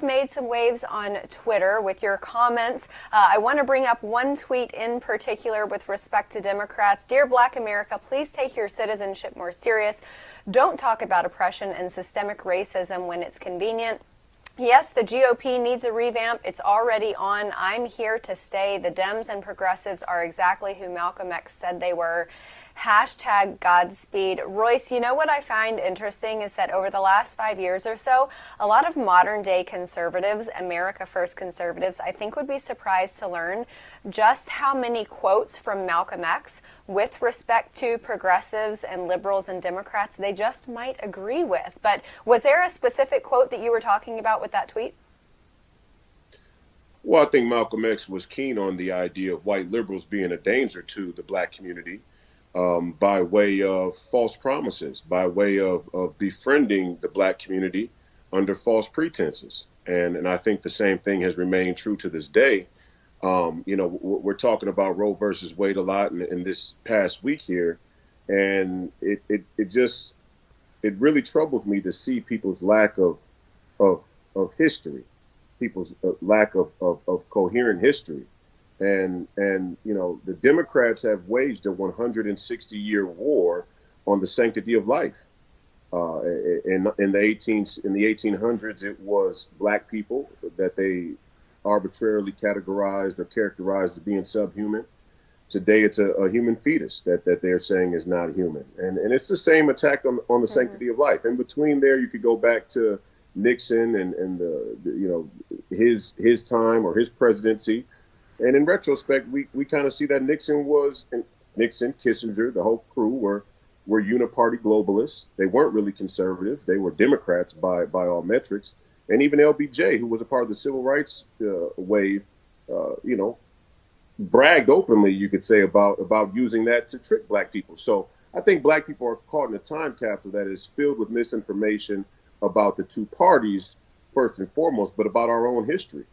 made some waves on Twitter with your comments. I want to bring up one tweet in particular with respect to Democrats. Dear Black America, please take your citizenship more serious. Don't talk about oppression and systemic racism when it's convenient. Yes, the GOP needs a revamp. It's already on. I'm here to stay. The Dems and progressives are exactly who Malcolm X said they were. Hashtag Godspeed. Royce, you know what I find interesting is that over the last 5 years or so, a lot of modern day conservatives, America First conservatives, I think would be surprised to learn just how many quotes from Malcolm X with respect to progressives and liberals and Democrats they just might agree with. But was there a specific quote that you were talking about with that tweet? Well, I think Malcolm X was keen on the idea of white liberals being a danger to the Black community. By way of false promises, by way of befriending the Black community under false pretenses. And I think the same thing has remained true to this day. We're talking about Roe versus Wade a lot in this past week here. And it really troubles me to see people's lack of history, people's lack of coherent history. And the Democrats have waged a 160-year war on the sanctity of life. In the 1800s, it was Black people that they arbitrarily categorized or characterized as being subhuman. Today, it's a human fetus that they're saying is not human. And it's the same attack on the sanctity of life. In between there, you could go back to Nixon and his time or his presidency. And in retrospect, we kind of see that Nixon, Kissinger, the whole crew were uniparty globalists. They weren't really conservative. They were Democrats by all metrics. And even LBJ, who was a part of the civil rights wave, bragged openly, you could say, about using that to trick Black people. So I think Black people are caught in a time capsule that is filled with misinformation about the two parties, first and foremost, but about our own history.